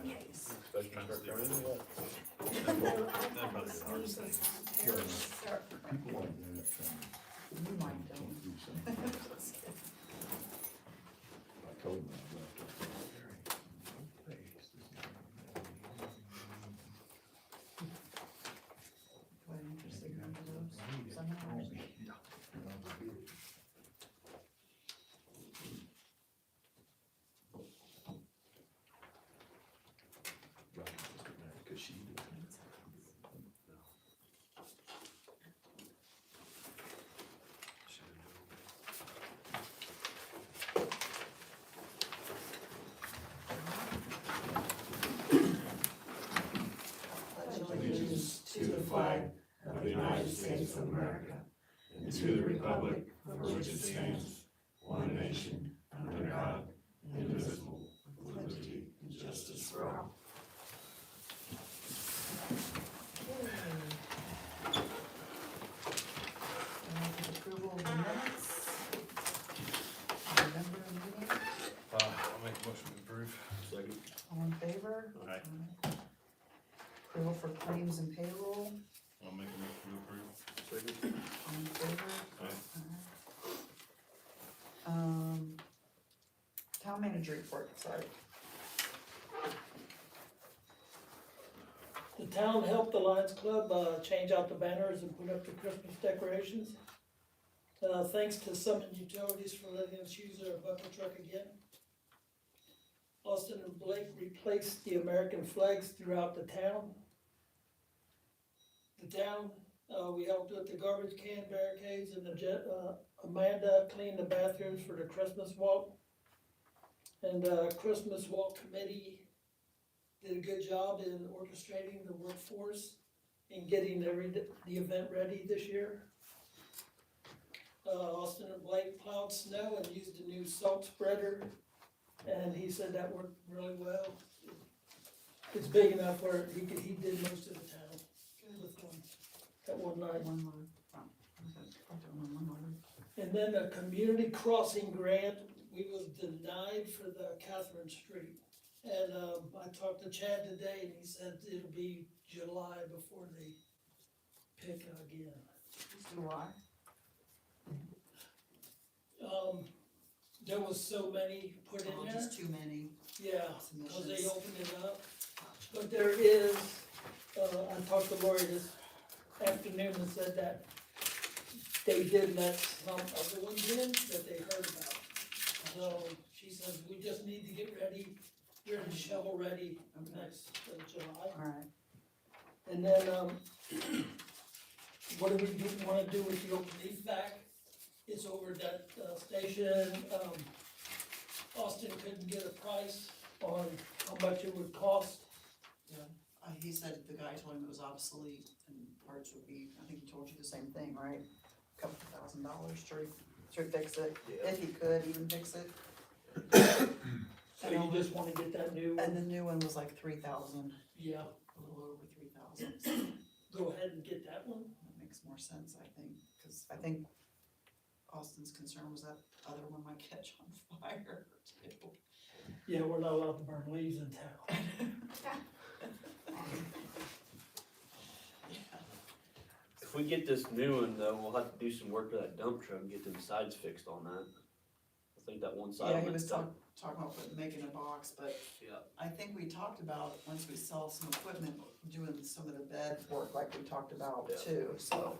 case. Especially trying to stay with it. People like that, You might can't don't. do something. I told them about What interesting number those somehow. Cause she did. Allegiance to the flag of the United States of America and to the republic for which it stands, one nation, under God, indivisible, with liberty and justice for all. Approval of the minutes. November meeting, I'll make a motion to approve. Second. all in favor? Aye. Approval for claims and payroll, I'll make a motion to approve. Second. all in favor? Aye. Town manager report, sorry. The town helped the Lions Club, change out the banners and put up the Christmas decorations. Thanks to Summit Utilities for letting us use their bucket truck again. Austin and Blake replaced the American flags throughout the town. The town, we helped with the garbage can barricades and Amanda cleaned the bathrooms for the Christmas walk. And, Christmas walk committee did a good job in orchestrating the workforce and getting the event ready this year. Austin and Blake plowed snow and used a new salt spreader, and he said that worked really well. It's big enough where he did most of the town with one, at one night. One load. Oh, okay. I'm doing one load. And then a community crossing grant, we was denied for the Catherine Street. And, I talked to Chad today and he said it'll be July before they pick again. Do I? There was so many put in Oh, there, just too many yeah, cause they submissions. opened it up. But there is, I talked to Lori this afternoon and said that they did let some other ones in that they heard about. So she says, we just need to get ready, you're shovel ready next July. Alright, And then, what do we wanna do with the open leaf back? It's over at that, station, Austin couldn't get a price on how much it would cost. he said the guy told him it was obsolete and parts would be, I think he told you the same thing, right? Couple $1,000 to fix it, if he could even fix it. So you just wanna get that new, And the new one was like 3,000, yeah, a little over 3,000. go ahead and get that one. That makes more sense, I think, cause I think Austin's concern was that other one might catch on fire too. Yeah, we're not allowed to burn leaves in town. If we get this new one though, we'll have to do some work to that dump truck and get them sides fixed on that. I think that one side. Yeah, on he that was dump- talking about making a box, but Yeah, I think we talked about, once we sell some equipment, doing some of the bed work like we talked about Yeah. too, so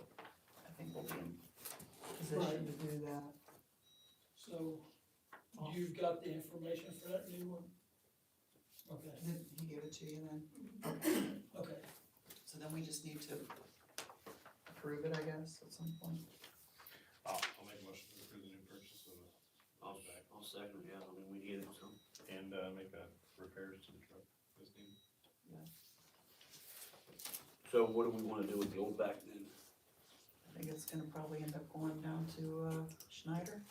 I think we'll be in position to do that. So, you've got the information for that new one? Okay, He gave it to you then, okay. so then we just need to approve it, I guess, at some point. I'll make a motion to approve the new purchase of the, I'll second, yeah, I mean, we get it, so. and, make that repairs to the truck this needed. So what do we wanna do with the old back then? I think it's gonna probably end up going down to, Schneider.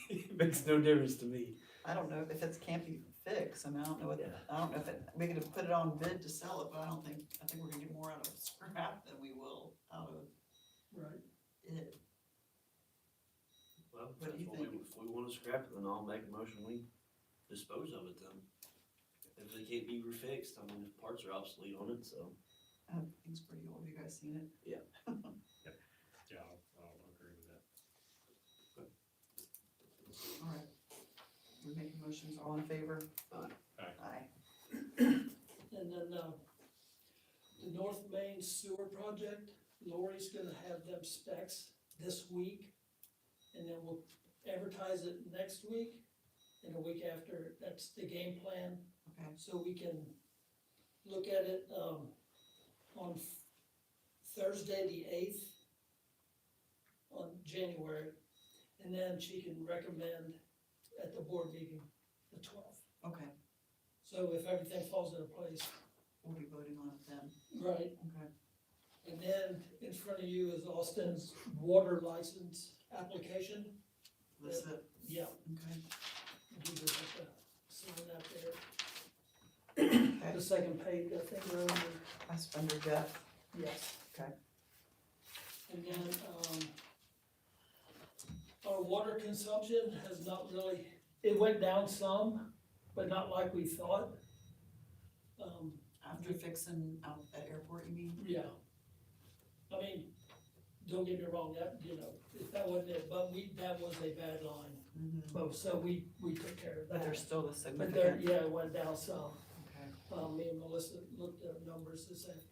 It makes no difference to me. I don't know if it can't be fixed, I mean, I don't know what, Yeah. I don't know if we could have put it on bid to sell it, but I think we're gonna get more out of scrap than we will out of Right. it. Well, What do you If think? If we wanna scrap it, then I'll make a motion, we dispose of it then. If they can't be refixed, I mean, if parts are obsolete on it, so. Thing's pretty old, you guys seen it? Yeah, I'll agree with that. Alright. We're making motions, all in favor? Aye. Aye. And then, the North Main Sewer Project, Lori's gonna have them specs this week. And then we'll advertise it next week, and the week after, that's the game plan. Okay, So we can look at it, on Thursday, the 8th, on January. And then she can recommend at the board meeting, the 12th. okay, So if everything falls into place, we'll be voting on it then, right? okay. And then in front of you is Austin's water license application. That's it, Yeah, okay. you just have to sign that there. Okay, The second page, I think, we're under, that's under Jeff, yes. okay. And then, our water consumption has not really, it went down some, but not like we thought. After fixing out at airport, you mean? Yeah. I mean, don't get me wrong, that, you know, if that wasn't it, but that was a bad line. Mm-hmm. But, so we took care of But that. there's still the But there, significant, yeah, it went down some. okay, Me and Melissa looked at numbers this morning.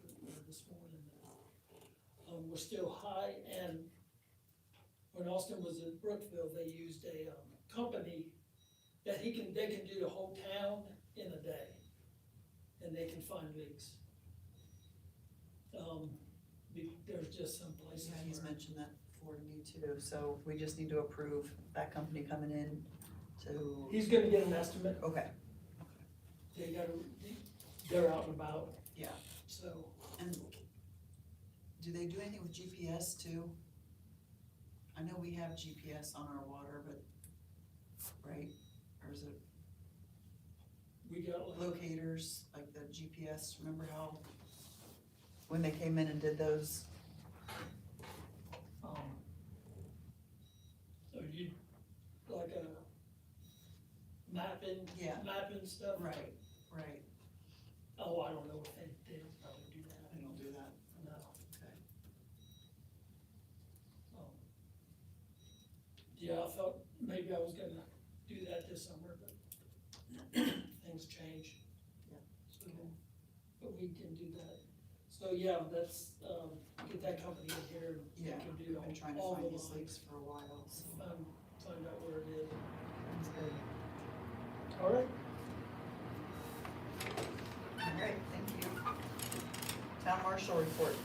We're still high, and when Austin was in Brookville, they used a, company that they can do the whole town in a day, and they can find leaks. There's just some places. yeah, he's where- mentioned that before to me too, so we just need to approve that company coming in to, He's gonna get an estimate, okay, they're out and about, yeah. so. And do they do anything with GPS too? I know we have GPS on our water, but, right, or is it We got like, locators, like the GPS, remember how, when they came in and did those, are you, like a mapping? Yeah. Mapping stuff? right, Oh, I don't know if they probably do that. they don't do that, No. okay. Yeah, I thought maybe I was gonna do that this summer, but things change. Yeah. So, but we can do that. So, yeah, that's, get that company in here and we Yeah, can we've do been trying to all find the these lines. leaks for a while, so Find out where it is. that's good. All right. All right, thank you. Town marshal report.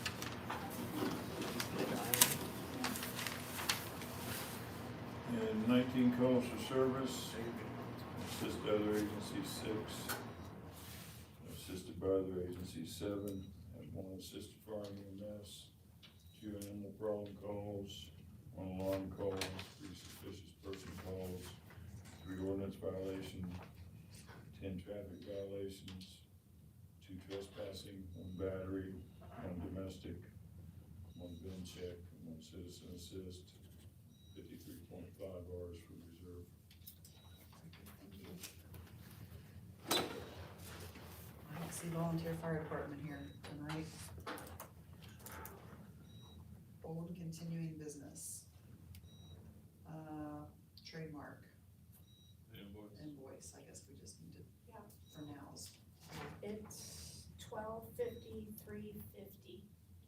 And 19 calls for service, assist other agencies 6, assisted by other agencies 7, and 1 assisted fire EMS, 2 animal problem calls, 1 alarm call, 3 suspicious person calls, 3 ordinance violation, 10 traffic violations, 2 trespassing, 1 battery, 1 domestic, 1 gun check, and 1 citizen assist. 53.5 hours for reserve. Thank you. I don't see volunteer fire department here tonight. Old and continuing business. Trademark, invoice, I guess we just need to, Yeah. for nows. It's $12.53.50.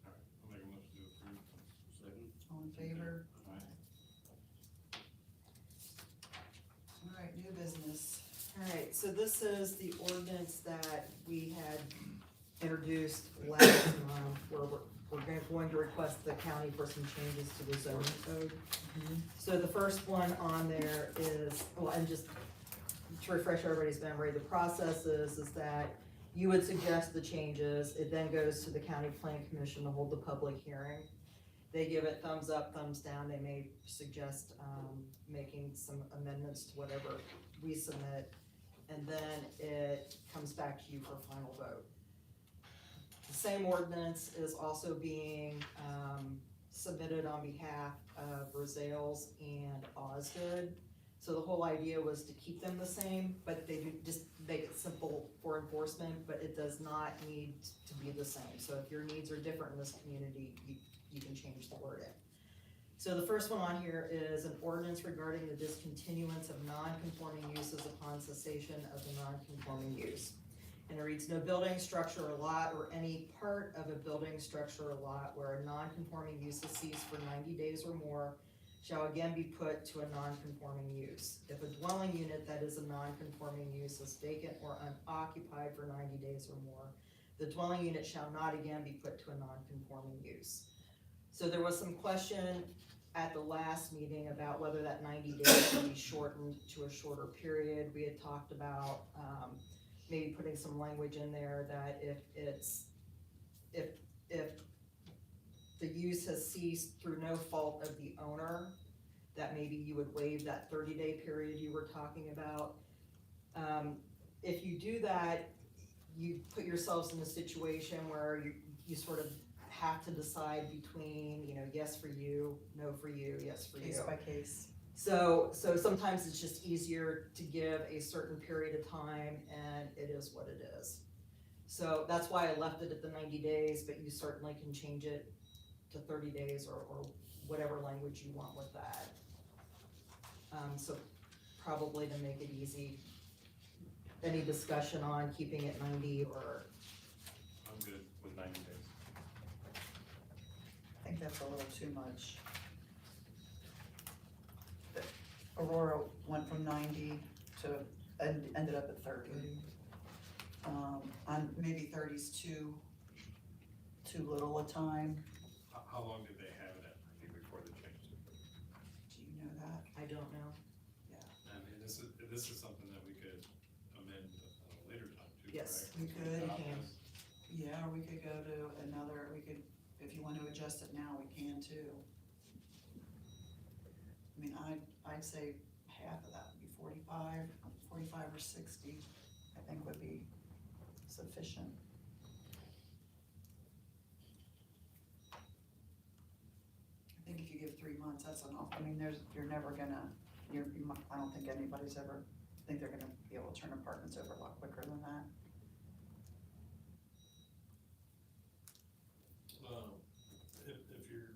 Alright, I'll make a motion to approve. Second. All in favor? Aye. All right, new business. Alright, so this is the ordinance that we had introduced last month, where we're going to request the county for some changes to the zoning code. So the first one on there is, well, and just to refresh everybody's memory, the process is that you would suggest the changes, it then goes to the county plan commission to hold the public hearing. They give it thumbs up, thumbs down, they may suggest, making some amendments to whatever we submit, and then it comes back to you for final vote. The same ordinance is also being, submitted on behalf of Rosales and Osgood. So the whole idea was to keep them the same, but they do just make it simple for enforcement, but it does not need to be the same. So if your needs are different in this community, you can change the wording. So the first one on here is an ordinance regarding the discontinuance of non-conforming uses upon cessation of the non-conforming use. And it reads, no building, structure, or lot, or any part of a building, structure, or lot where a non-conforming use has ceased for 90 days or more shall again be put to a non-conforming use. If a dwelling unit that is a non-conforming use is vacant or unoccupied for 90 days or more, the dwelling unit shall not again be put to a non-conforming use. So there was some question at the last meeting about whether that 90 days should be shortened to a shorter period. We had talked about, maybe putting some language in there that if the use has ceased through no fault of the owner, that maybe you would waive that 30-day period you were talking about. If you do that, you put yourselves in a situation where you sort of have to decide between, yes for you, no for you, yes for you. Case by case. So sometimes it's just easier to give a certain period of time, and it is what it is. So that's why I left it at the 90 days, but you certainly can change it to 30 days or whatever language you want with that. So probably to make it easy, any discussion on keeping it 90 or? I'm good with 90 days. I think that's a little too much. Aurora went from 90 to, and ended up at 30. And maybe 30's too little a time. How long did they have it at before they changed it? Do you know that? I don't know. I mean, this is something that we could amend at a later time too, Yes, correct? we could. We can. Yeah, or we could go to another, if you want to adjust it now, we can too. I mean, I'd say half of that would be 45 or 60, I think would be sufficient. I think if you give 3 months, that's enough. I mean, you're never gonna, I don't think anybody's ever, think they're gonna be able to turn apartments over a lot quicker than that. If you're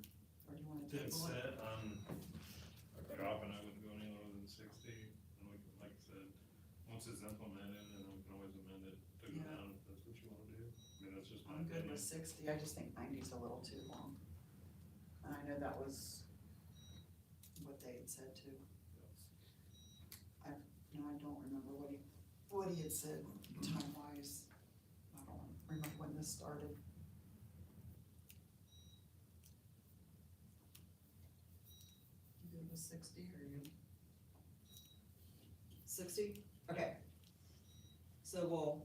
Or do you wanna dead table it? set on dropping, I wouldn't go any lower than 60, and we can, like I said, once it's implemented, then we can always amend it to go Yeah. down if that's what you wanna do. I mean, that's just my I'm good opinion. with 60, I just think 90's a little too long. And I know that was what they had said too. No, I don't remember what he had said time-wise. I don't remember when this started. You good with 60 or you? 60? Okay. So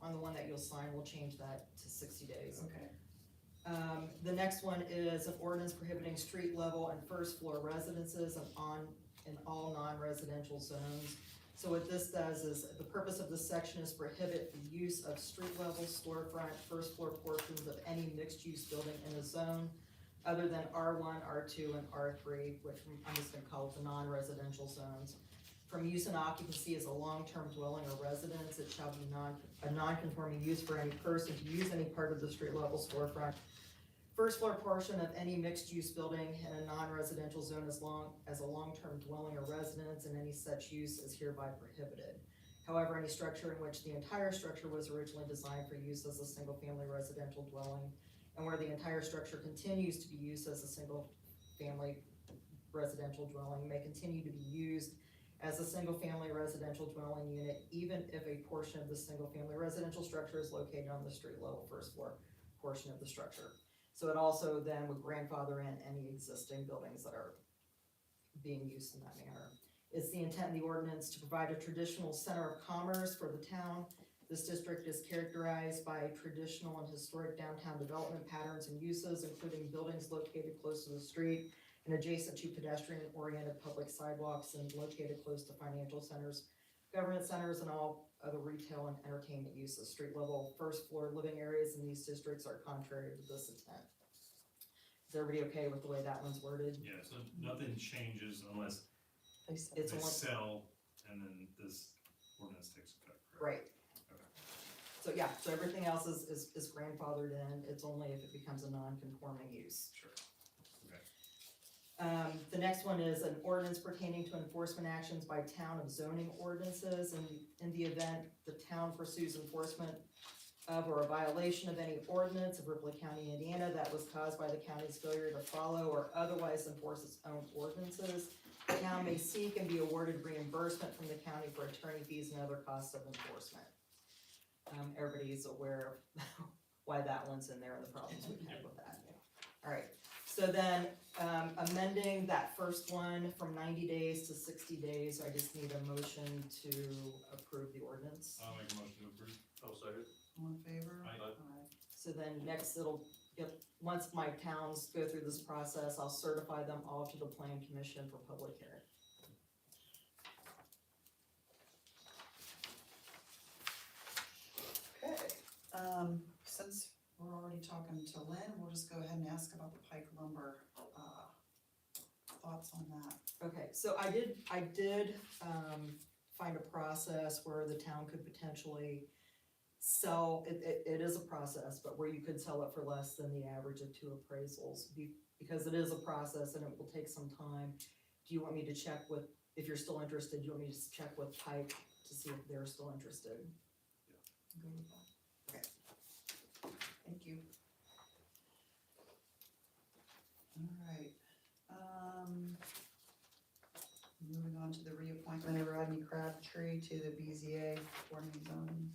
on the one that you'll sign, we'll change that to 60 days. Okay. The next one is an ordinance prohibiting street level and first floor residences in all non-residential zones. So what this does is, the purpose of this section is prohibit the use of street level, storefront, first floor portions of any mixed use building in a zone other than R1, R2, and R3, which I'm just gonna call it the non-residential zones. From use and occupancy as a long-term dwelling or residence, it shall be a non-conforming use for any person to use any part of the street level, storefront, first floor portion of any mixed-use building in a non-residential zone as a long-term dwelling or residence, and any such use is hereby prohibited. However, any structure in which the entire structure was originally designed for use as a single-family residential dwelling, and where the entire structure continues to be used as a single-family residential dwelling, may continue to be used as a single-family residential dwelling unit, even if a portion of the single-family residential structure is located on the street level first floor portion of the structure. So it also then would grandfather in any existing buildings that are being used in that manner. It's the intent of the ordinance to provide a traditional center of commerce for the town. This district is characterized by traditional and historic downtown development patterns and uses, including buildings located close to the street and adjacent to pedestrian-oriented public sidewalks and located close to financial centers, government centers, and all other retail and entertainment uses. Street level, first floor living areas in these districts are contrary to this intent. Is everybody okay with the way that one's worded? Yeah, so nothing changes unless They said- It's they only, sell and then this ordinance takes a cut, correct? right. So yeah, so everything else is grandfathered in, it's only if it becomes a non-conforming use. Sure. Okay. The next one is an ordinance pertaining to enforcement actions by town of zoning ordinances, and in the event the town pursues enforcement of or a violation of any ordinance of Ripley County, Indiana, that was caused by the county's failure to follow or otherwise enforce its own ordinances, the town may seek and be awarded reimbursement from the county for attorney fees and other costs of enforcement. Everybody's aware of why that one's in there and the problems we've had with that. Alright, so then, amending that first one from 90 days to 60 days, I just need a motion to approve the ordinance. I'll make a motion to approve. I'll second. All in favor? Aye. So then next it'll, once my towns go through this process, I'll certify them all to the plan commission for public hearing. Okay, since we're already talking to Lynn, we'll just go ahead and ask about the Pike lumber, thoughts on that. Okay, so I did find a process where the town could potentially sell, it is a process, but where you could sell it for less than the average of 2 appraisals, because it is a process and it will take some time. Do you want me to check with, if you're still interested, do you want me to just check with Pike to see if they're still interested? Go with that. Okay. Thank you. Alright, moving on to the reappointment of Rodney Crabtree to the BZA Board of Zoning.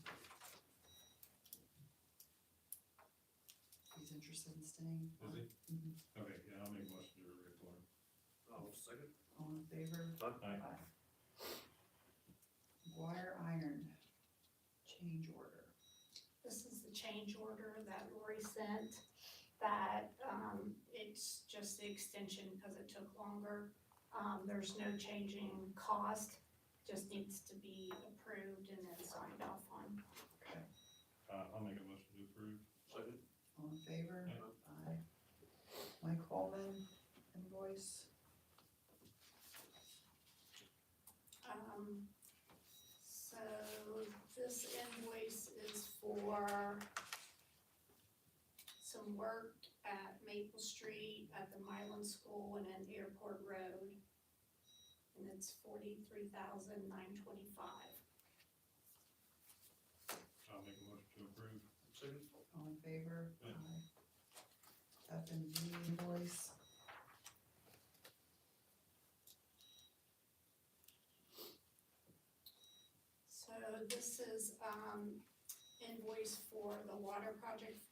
He's interested in staying. Is he? Mhm. Okay, yeah, I'll make a motion to reappoint. I'll second. All in favor? Aye. Wire iron, change order. This is the change order that Lori sent, that, it's just the extension because it took longer. There's no changing cost, just needs to be approved and then signed off on. I'll make a motion to approve. Second. All in favor? Aye. Aye. Mike Holman, invoice. So this invoice is for some work at Maple Street, at the Milan School and at Airport Road. And it's $43,925. I'll make a motion to approve. Second. All in favor? Aye. F and G invoice. So this is, invoice for the water project,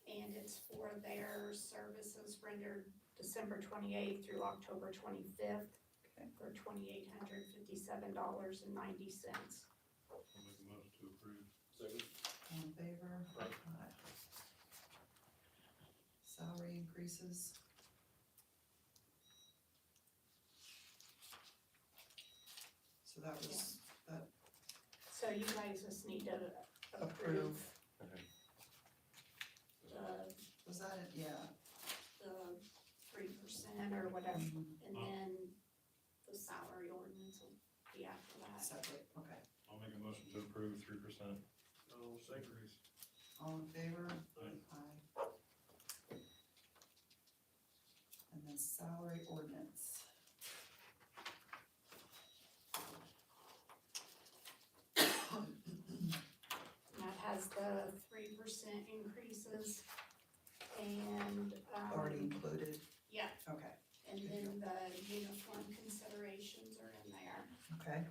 and it's for their services rendered December 28th through October 25th. Okay. For $2,857.90. I'll make a motion to approve. Second. All in favor? Aye. Salary increases. So that was, that So you guys just need to Approve. approve was that it? Yeah. the 3% or whatever, Mhm. and then the salary ordinance will be after that. Separate, okay. I'll make a motion to approve 3% I'll second. increase. All in favor? Aye. Aye. And then salary ordinance. And that has the 3% increases and, Already included, yeah, okay, and then the uniform considerations are in there. okay.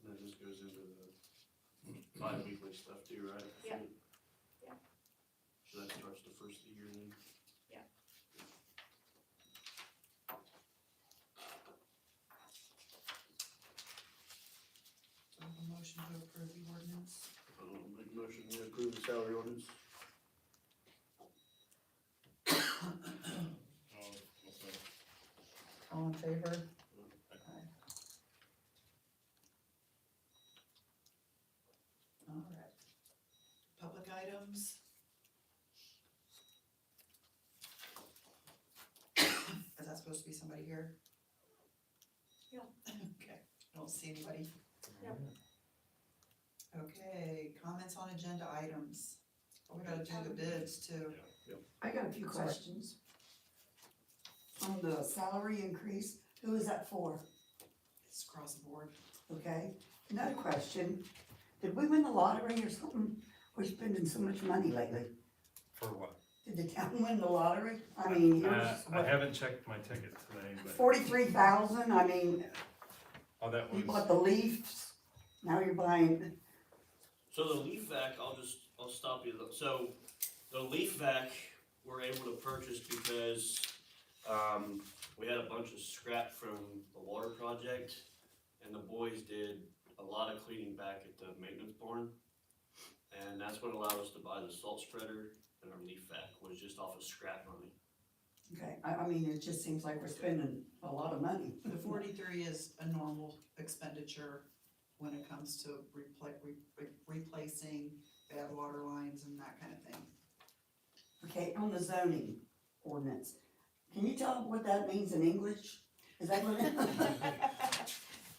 And then this goes into the bi-weekly stuff too, right? Yeah. Yeah. So that starts the first of the year then? Yeah. So I have a motion to approve the ordinance. I'll make a motion to approve the salary ordinance. I'll second. All in favor? Alright. Public items, supposed to be somebody here? Yeah. Okay, I don't see anybody. Yep. Okay, comments on agenda items. Oh, we gotta do the bids too. I got a few questions. On the salary increase, who is that for? It's across the board. Okay, another question, did we win the lottery or something? We're spending so much money lately. For what? Did the town win the lottery? I mean, yours, I what, haven't checked my ticket today, but, 43,000, I mean, oh, that you was, bought the Leafs, now you're buying, So the leaf vac, I'll stop you, so, the leaf vac, we're able to purchase because, we had a bunch of scrap from the water project, and the boys did a lot of cleaning back at the maintenance barn. And that's what allowed us to buy the salt spreader, and our leaf vac was just off of scrap money. okay, I mean, it just seems like we're spending a lot of money. The 43 is a normal expenditure when it comes to replacing bad water lines and that kind of thing. Okay, on the zoning ordinance, can you tell what that means in English? Is that what it?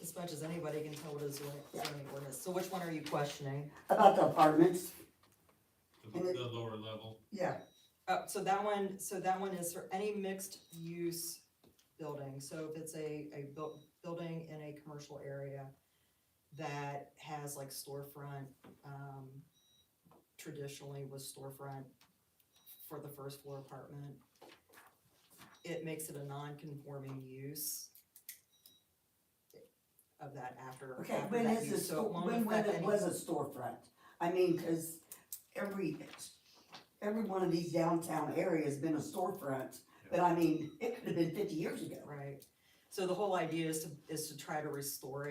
As much as anybody can tell what is zoning ordinance. So which one are you questioning? About the apartments? the lower level. Yeah, So that one is for any mixed use building, so if it's a building in a commercial area that has like storefront, traditionally was storefront for the first floor apartment, it makes it a non-conforming use of that after okay, after when that is use, the, so it won't when affect it any. was a storefront? I mean, cause every one of these downtown areas been a storefront, but I mean, it could have been 50 years ago. Right, so the whole idea is to try to restore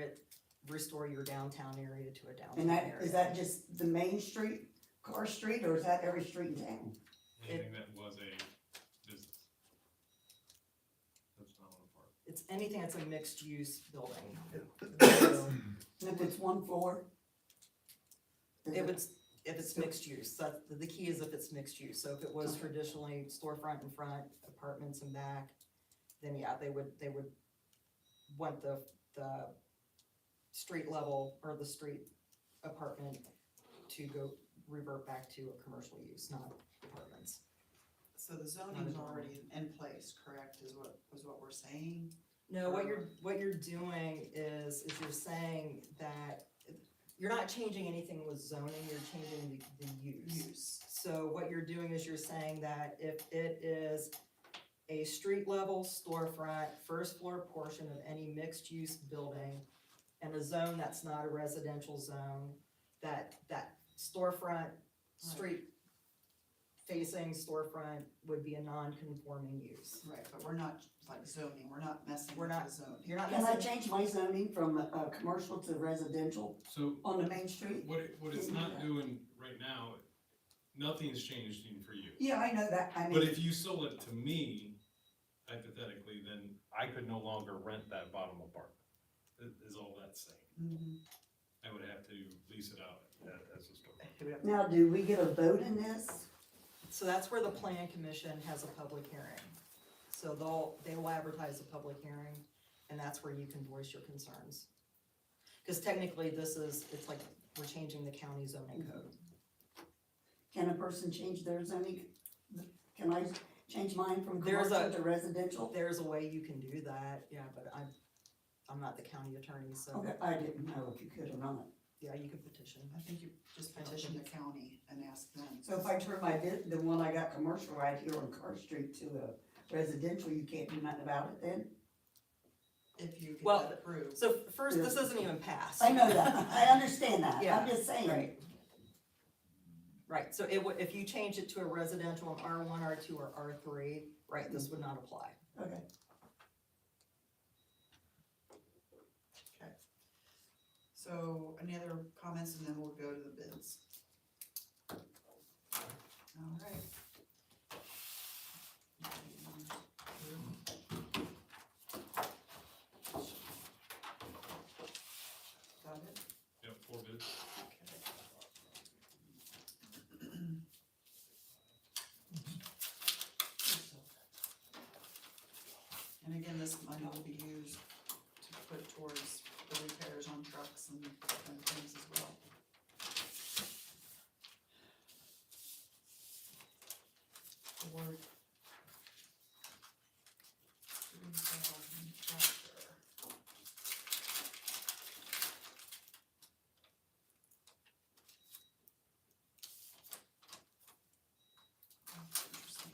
your downtown area to a downtown And area. that, is that just the main street, Carr Street, or is that every street in town? Anything that was a business. That's not one part. It's anything that's a mixed use building. So, And if it's one floor? is if it's mixed use, that's, the key is if it's mixed use, so if it was Okay. traditionally storefront in front, apartments in back, then yeah, they would want the street level or the street apartment to go revert back to a commercial use, not apartments. So the zoning's already in place, correct, is what we're saying? No, what you're doing is you're saying that you're not changing anything with zoning, you're changing the use. So what you're doing is you're saying that if it is a street level storefront, first floor portion of any mixed use building, and a zone that's not a residential zone, that storefront, street facing storefront would be a non-conforming use. Right, but we're not like zoning, we're not messing We're with not- the zoning. You're not Can I necessarily, change my zoning from commercial to residential So on the main street? what it's Can you do not that? doing right now, nothing's changing for you. Yeah, I know that, I But mean, if you sold it to me, hypothetically, then I could no longer rent that bottom apartment, is all that's saying. Mhm. I would have to lease it out as a store. now, do we get a vote in this? so that's where the plan commission has a public hearing. So they will advertise a public hearing, and that's where you can voice your concerns. Cause technically it's like we're changing the county zoning code. Can a person change their zoning? Can I change mine from There's commercial to residential? There's a way you can do that, yeah, but I'm not the county attorney, so, Okay, I didn't know if you could or not. yeah, you can petition. I think you just petition the county and ask them. So if I turn the one I got commercial right here on Carr Street to a residential, you can't do nothing about it then? If you get Well, that approved. So first, this isn't even passed. I know that, I understand that, Yeah, I'm just saying. Right. Right, so if you change it to a residential, an R1, R2, or R3, right, this would not apply. Okay. Okay. So any other comments and then we'll go to the bids. All right. Got it? Yep, 4 bids. And again, this money will be used to put towards the repairs on trucks and things as well. Ford 3000 tractor. That's interesting.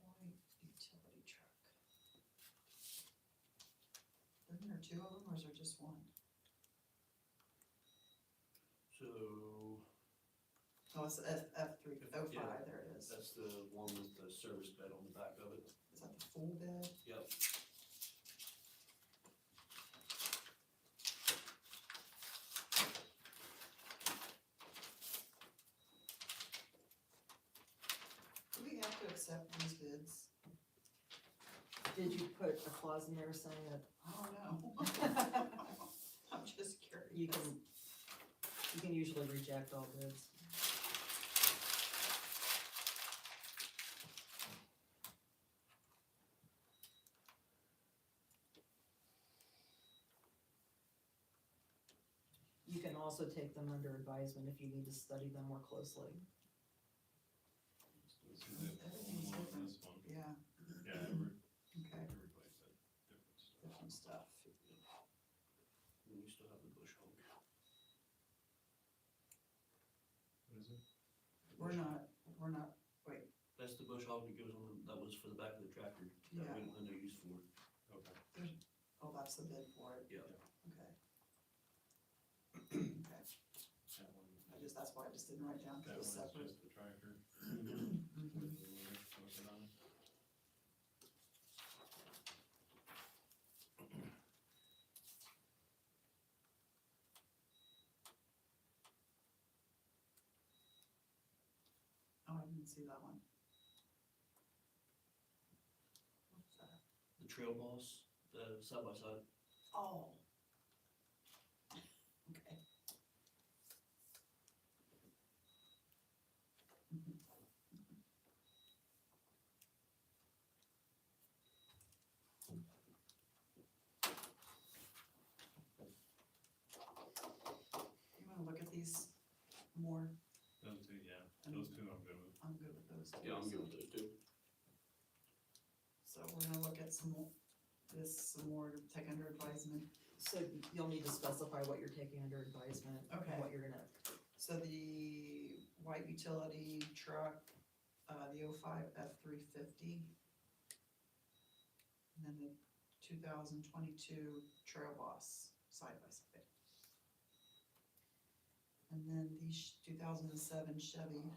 White utility truck. Isn't there two of them, or is there just one? So, Oh, it's F305, Yeah. there it is. that's the one with the service bed on the back of it. Is that the full bed? Yep. Do we have to accept these bids? Did you put a clause in there saying that I don't know. I'm just curious. you can usually reject all bids? You can also take them under advisement if you need to study them more closely. Let's do the Everything's one on different. this one. Yeah, Yeah, okay, everybody's got different stuff. different stuff. And you still have the bush hog. What is it? We're not, That's the bush hog that goes on, that was for the back of the tractor, that Yeah. we didn't know use for. Okay. oh, that's the bid for it, Yeah. okay. Okay, That one, that's why I just didn't write down, that cause one's it's separate. just the tractor. Mhm. With the loader posted on it. Oh, I didn't see that one. What's that? The trail boss, the side by side. Oh. Okay. Mhm. You wanna look at these more? Those two, yeah, those two I'm good with. I'm good with those two. Yeah, I'm good with those two. So we're gonna look at some more, some more to take under advisement. So you'll need to specify what you're taking under advisement. and Okay. What you're gonna, So the white utility truck, the 05 F350. And then the 2022 Trail Boss side by side. And then the 2007 Chevy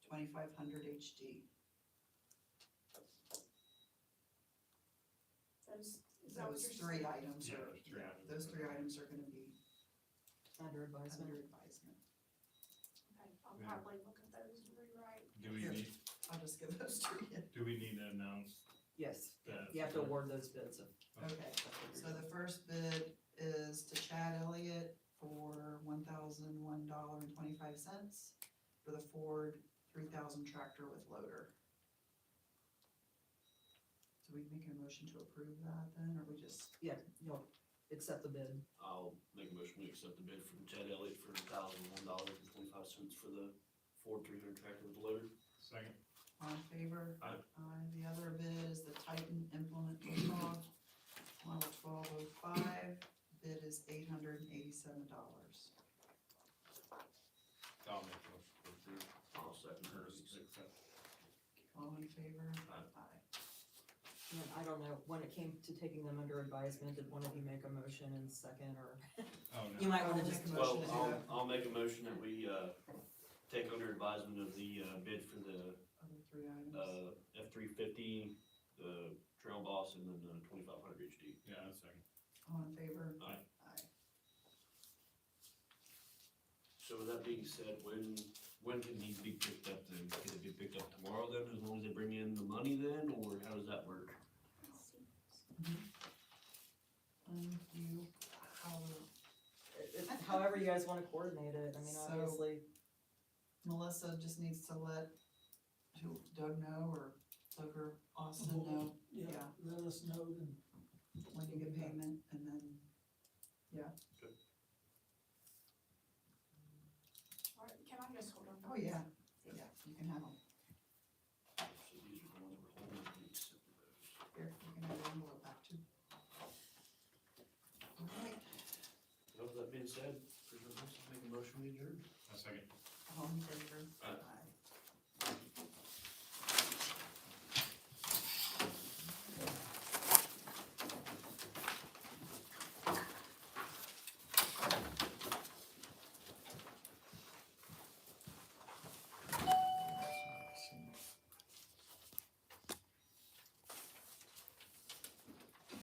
2500 HD. Those, is that what Those you're three saying? items Yeah, are, there's three items. those three items are gonna be under advisement. under advisement. Okay, I'll Yeah. probably look at those and rewrite. Do we Here. need, I'll just give those to you. do we need to announce Yes, that? you have to award those bids. Okay, so the first bid is to Chad Elliott for $1,001.25 for the Ford 3000 tractor with loader. Do we make a motion to approve that then, or we just, Yeah, you'll accept the bid. I'll make a motion to accept the bid from Chad Elliott for $1,001.25 for the Ford 300 tractor with the loader. Second, all in favor? Aye. Aye, the other bid is the Titan Implement Bulldog, model 1205, bid is $887. I'll make a motion to approve, I'll second or hers. accept. All in favor? Aye. And I don't know, when it came to taking them under advisement, did one of you make a motion and second, or Oh, you no, might wanna I'll just, make a motion Well, to do that. I'll make a motion that we, take under advisement of the, bid for the, Other three items. F-350, the Trail Boss, and then the 2500 HD. yeah, that's second. All in favor? Aye. Aye. So with that being said, when can these be picked up then? Can it be picked up tomorrow then, as long as they bring in the money then, or how does that work? Let's see. You, how, how however you guys wanna coordinate it, I mean, So- obviously, Melissa just needs to let Doug know, or Doug or Austin know Yeah, let us know and. when you get payment, and then, Or can I just hold on? oh, yeah, yeah, you can have them. So these are the ones we're holding, we accept those. Here, you can have the envelope back too. Alright, With that being said, make a motion, we adjourn. A second. all in favor? Aye. Aye.